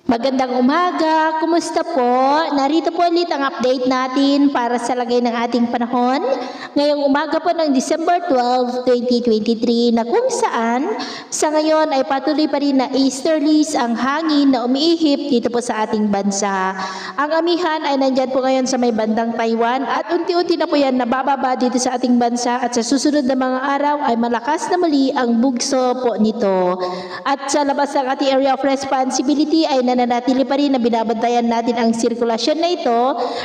Magandang umaga, kumusta po? Narito po ulit ang update natin para sa lagay ng ating panahon. Ngayong umaga po ng December 12, 2023 na kung saan sa ngayon ay patuloy pa rin na easterlies ang hangin na umiihip dito po sa ating bansa. Ang amihan ay nandyan po ngayon sa may bandang Taiwan at unti-unti na po yan nabababa dito sa ating bansa at sa susunod na mga araw ay malakas na muli ang bugso po nito. At sa labas ng ating area of responsibility ay nananatili pa rin na binabantayan natin ang sirkulasyon na ito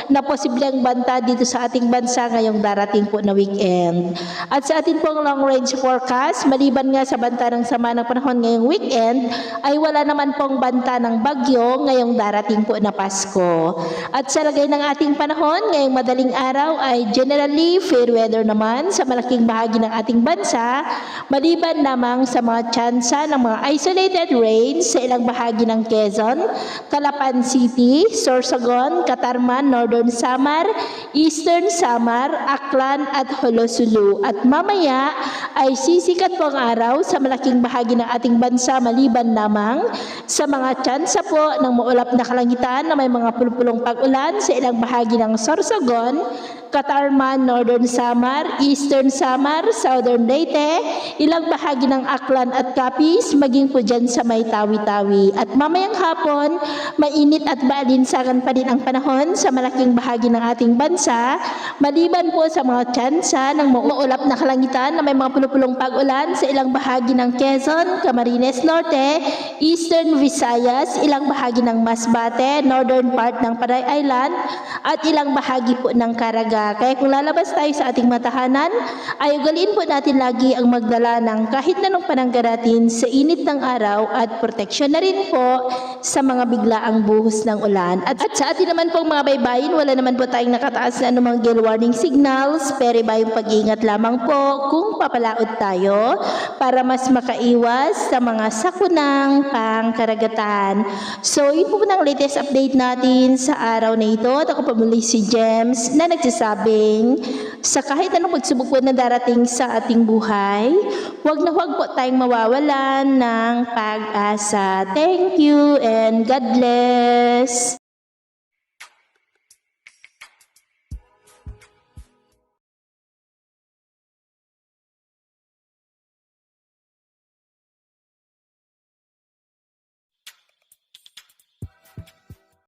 na posibleng banta dito sa ating bansa ngayong darating po na weekend. At sa ating pong long range forecast, maliban nga sa banta ng sama ng panahon ngayong weekend, ay wala naman pong banta ng bagyo ngayong darating po na Pasko. At sa lagay ng ating panahon ngayong madaling araw ay generally fair weather naman sa malaking bahagi ng ating bansa, maliban lamang sa mga tsansa ng mga isolated rains sa ilang bahagi ng Quezon, Calapan City, Sorsogon, Catarman, Northern Samar, Eastern Samar, Aklan at Holosulu. At mamaya ay sisikat po ang araw sa malaking bahagi ng ating bansa maliban lamang sa mga tsansa po ng maulap na kalangitan na may mga pulpulong pag-ulan sa ilang bahagi ng Sorsogon, Catarman, Northern Samar, Eastern Samar, Southern Leyte, ilang bahagi ng Aklan at Capiz, maging po dyan sa may Tawi-Tawi. At mamayang hapon, mainit at maalinsangan pa din ang panahon sa malaking bahagi ng ating bansa, maliban po sa mga tsansa ng maulap na kalangitan na may mga pulupulong pag-ulan sa ilang bahagi ng Quezon, Camarines Norte, Eastern Visayas, ilang bahagi ng Masbate, Northern part ng Panay Island, at ilang bahagi po ng Caraga. Kaya kung lalabas tayo sa ating matahanan, ay ugaliin po natin lagi ang magdala ng kahit anong panangga natin sa init ng araw at proteksyon na rin po sa mga biglaang buhos ng ulan. At sa atin naman pong mga baybayin, wala naman po tayong nakataas na anumang gale warning signals, pero bayong pag-iingat lamang po kung papalaot tayo para mas makaiwas sa mga sakunang pangkaragatan. So, yun po ang latest update natin sa araw na ito. At ako pa muli si Gems na nagsasabing sa kahit anong pagsubok po na darating sa ating buhay, huwag na huwag po tayong mawawalan ng pag-asa. Thank you and God bless.